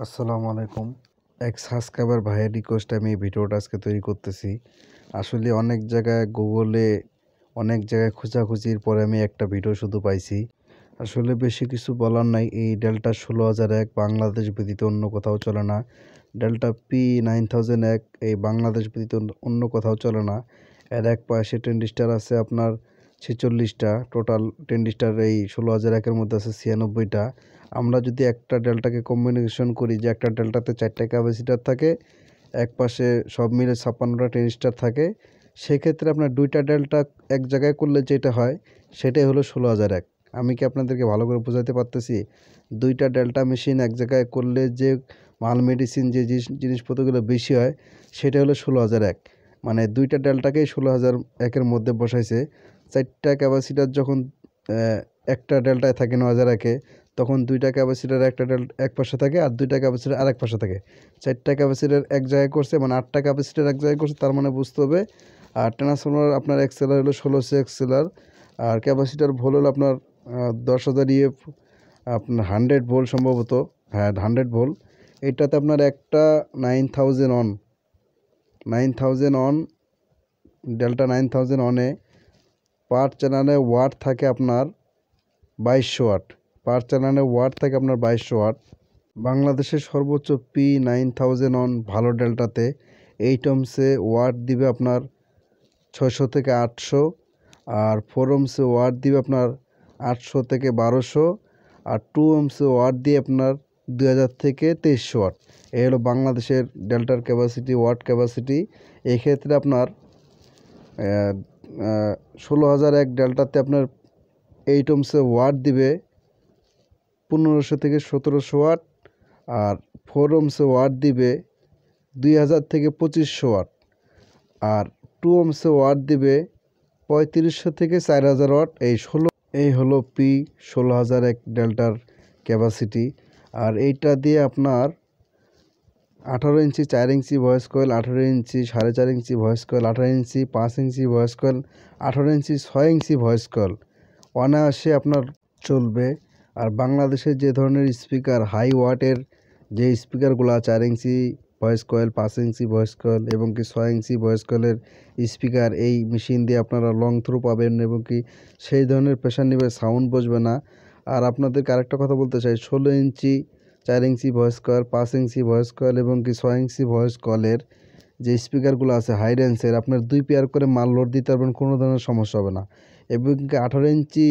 আসসালামু আলাইকুম। এক সাবস্ক্রাইবার ভাইয়ের রিকোয়েস্টে আমি এই ভিডিওটা আজকে তৈরি করতেছি। আসলে অনেক জায়গায় গুগলে অনেক জায়গায় খোঁজাখুঁজির পরে আমি একটা ভিডিও শুধু পাইছি। আসলে বেশি কিছু বলার নাই। এই ডেল্টা ১৬০০১ বাংলাদেশ ব্যতীত অন্য কোথাও চলে না। ডেল্টা P9001 এই বাংলাদেশ ব্যতীত অন্য কোথাও চলে না। এর এক পাশে ট্রেনডিস্টার আছে আপনার ৪৬টা। টোটাল ট্রেনডিস্টার এই ১৬০০১ মধ্যে আছে ৯৬টা। আমরা যদি একটা ডেল্টাকে কম্বিনেশন করি যে একটা ডেল্টাতে ৪টা ক্যাপাসিটার থাকে, এক পাশে সব মিলে ৫৬টা ট্রেনজিস্টর থাকে, সেক্ষেত্রে আপনার ২টা ডেল্টা এক জায়গায় করলে যেটা হয় সেটাই হলো ১৬০০১। আমি কি আপনাদেরকে ভালো করে বোঝাতে পারতেছি? ২টা ডেল্টা মেশিন এক জায়গায় করলে যে মাল মেডিসিন যে জিনিসপত্রগুলো বেশি হয় সেটা হলো ১৬০০১। মানে ২টা ডেল্টাকেই ১৬০০১-এর মধ্যে বসাইছে। ৪টা ক্যাপাসিটার যখন একটা ডেল্টায় থাকে ৯০০১-এ, তখন ২টা ক্যাপাসিটার একটা এক পাশে থাকে আর ২টা ক্যাপাসিটার আরেক পাশে থাকে। ৪টা ক্যাপাসিটার এক জায়গায় করছে, মানে ৮টা ক্যাপাসিটার এক জায়গায় করছে, তার মানে বুঝতে হবে। আর ট্রান্সফরমার আপনার এক্সেলার হলো ১৬০০ এক্সেলার, আর ক্যাপাসিটার ভোল্ট হলো আপনার ১০,০০০ ইএফ, আপনার 100 ভোল্ট সম্ভবত। হ্যাঁ, 100 ভোল্ট। এটাতে আপনার একটা 9000 অন, 9000 অন, ডেল্টা 9000 অনে পার চ্যানেলে ওয়াট থাকে আপনার ২২০০ ওয়াট। পার চ্যানেলে ওয়াট থাকে আপনার ২২০০ ওয়াট। বাংলাদেশের সর্বোচ্চ P9000 অন ভালো ডেল্টাতে 8 ohmসে ওয়াট দিবে আপনার ৬০০ থেকে ৮০০, আর 4 ohmসে ওয়াট দিবে আপনার ৮০০ থেকে ১২০০, আর 2 ohmসে ওয়াট দিয়ে আপনার ২০০০ থেকে ২৩০০ ওয়াট। এই হলো বাংলাদেশের ডেল্টার ক্যাপাসিটি, ওয়াট ক্যাপাসিটি। এক্ষেত্রে আপনার ১৬০০১ ডেল্টাতে আপনার 8 ohmসে ওয়াট দিবে ১৫০০ থেকে ১৭০০ ওয়াট, আর 4 ohmসে ওয়াট দিবে ২০০০ থেকে ২৫০০ ওয়াট, আর 2 ohmসে ওয়াট দিবে ৩৫০০ থেকে ৪০০০ ওয়াট। এই হলো P১৬০০১ ডেল্টার ক্যাপাসিটি। আর এইটা দিয়ে আপনার ১৮ ইঞ্চি ৪ ইঞ্চি ভয়েস কয়েল, ১৮ ইঞ্চি ৪.৫ ইঞ্চি ভয়েস কয়েল, ১৮ ইঞ্চি ৫ ইঞ্চি ভয়েস কয়েল, ১৮ ইঞ্চি ৬ ইঞ্চি ভয়েস কয়েল অনায়াসে আপনার চলবে। আর বাংলাদেশের যে ধরনের স্পিকার হাই ওয়াটের যে স্পিকারগুলো ৪ inch voice coil, ৫ inch voice coil এবং কি ৬ ইঞ্চি ভয়েস কয়েলের স্পিকার, এই মেশিন দিয়ে আপনারা লং থ্রো পাবেন এবং কি সেই ধরনের প্রেশার নিবে, সাউন্ড বসবে না। আর আপনাদেরকে আরেকটা কথা বলতে চাই, ১৬ ইঞ্চি ৪ inch voice coil, ৫ inch voice coil এবং কি ৬ ইঞ্চি ভয়েস কয়েলের যে স্পিকারগুলো আছে হাই রেঞ্জের, আপনার ২ পেয়ার করে মাল লোড দিতে পারবেন, কোনো ধরনের সমস্যা হবে না। এবং কি ১৮ ইঞ্চি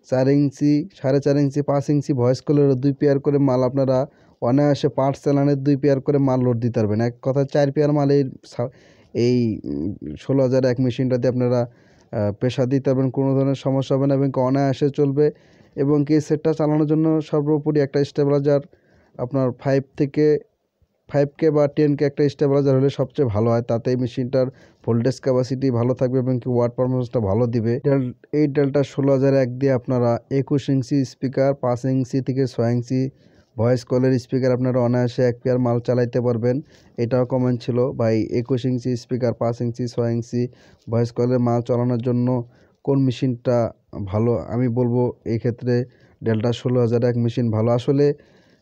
৪ ইঞ্চি ৪.৫ ইঞ্চি ৫ ইঞ্চি ভয়েস কলেরও ২ পেয়ার করে মাল আপনারা অনায়াসে পার্ট চালানের ২ পেয়ার করে মাল লোড দিতে পারবেন। এক কথায় ৪ পেয়ার মাল এই ১৬০০১ মেশিনটাতে আপনারা প্রেশার দিতে পারবেন, কোনো ধরনের সমস্যা হবে না এবং কি অনায়াসে চলবে। এবং কি সেটটা চালানোর জন্য সর্বোপরি একটা স্টেবিলাইজার আপনার 5K বা 10K একটা স্টেবিলাইজার হলে সবচেয়ে ভালো হয়। তাতে এই মেশিনটার ভোল্টেজ ক্যাপাসিটি ভালো থাকবে এবং কি ওয়াট পারফরমেন্সটা ভালো দিবে। এই ডেল্টা ১৬০০১ দিয়ে আপনারা ২১ ইঞ্চি স্পিকার, ৫ ইঞ্চি থেকে ৬ ইঞ্চি ভয়েস কলের স্পিকার আপনারা অনায়াসে এক পেয়ার মাল চালাইতে পারবেন। এটাও কমেন্ট ছিল ভাই, ২১ ইঞ্চি স্পিকার, ৫ ইঞ্চি ৬ ইঞ্চি ভয়েস কলের মাল চালানোর জন্য কোন মেশিনটা ভালো? আমি বলবো এই ক্ষেত্রে ডেল্টা ১৬০০১ মেশিন ভালো। আসলে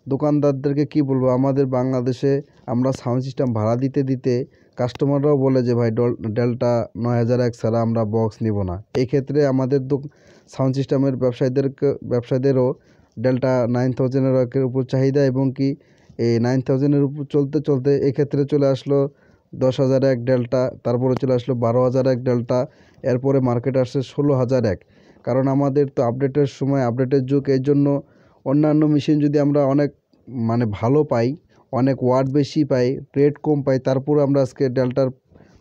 দোকানদারদেরকে কি বলবো, আমাদের বাংলাদেশে আমরা সাউন্ড সিস্টেম ভাড়া দিতে দিতে কাস্টমাররাও বলে যে ভাই ডেল্টা ৯০০১ ছাড়া আমরা বক্স নিব না। এই ক্ষেত্রে আমাদের সাউন্ড সিস্টেমের ব্যবসায়ীদেরও ডেল্টা ৯০০০-এর উপর চাহিদা এবং কি এই ৯০০০-এর উপর চলতে চলতে এক্ষেত্রে চলে আসলো ১০০০১ ডেল্টা, তারপরে চলে আসলো ১২০০১ ডেল্টা, এরপরে মার্কেটে আসছে ১৬০০১। কারণ আমাদের তো আপডেটের সময়, আপডেটের যুগ, এই জন্য অন্যান্য মেশিন যদি আমরা অনেক মানে ভালো পাই, অনেক ওয়াট বেশি পাই, রেট কম পাই, তারপরে আমরা আজকে ডেল্টার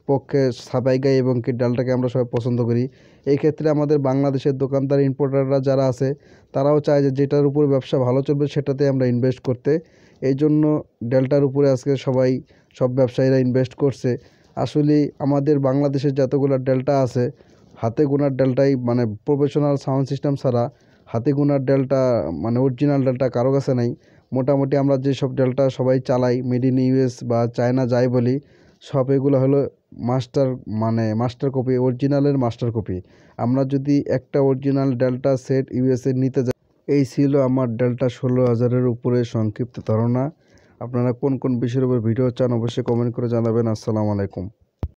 পক্ষে সাবাই গাই এবং কি ডেল্টাকে আমরা সবাই পছন্দ করি। এই ক্ষেত্রে আমাদের বাংলাদেশের দোকানদার ইম্পোর্টাররা যারা আছে তারাও চায় যে যেটার উপরে ব্যবসা ভালো চলবে সেটাতে আমরা ইনভেস্ট করতে। এই জন্য ডেল্টার উপরে আজকে সব ব্যবসায়ীরা ইনভেস্ট করছে। আসলে আমাদের বাংলাদেশের যতগুলো ডেল্টা আছে, হাতে গোনার ডেল্টাই, মানে প্রফেশনাল সাউন্ড সিস্টেম ছাড়া হাতে গোনার ডেল্টা, মানে অরিজিনাল ডেল্টা কারো কাছে নাই। মোটামুটি আমরা যেসব ডেল্টা সবাই চালাই, মেড ইন ইউএস বা চায়না যাই বলি, সব এগুলো হলো মাস্টার কপি, অরিজিনালের মাস্টার কপি। আমরা যদি একটা অরিজিনাল ডেল্টা সেট ইউএসএ নিতে যাই। এই ছিল আমার ডেল্টা ১৬০০০-এর উপরে সংক্ষিপ্ত ধারণা। আপনারা কোন কোন বিষয়ের উপর ভিডিও চান অবশ্যই কমেন্ট করে জানাবেন। আসসালামু আলাইকুম।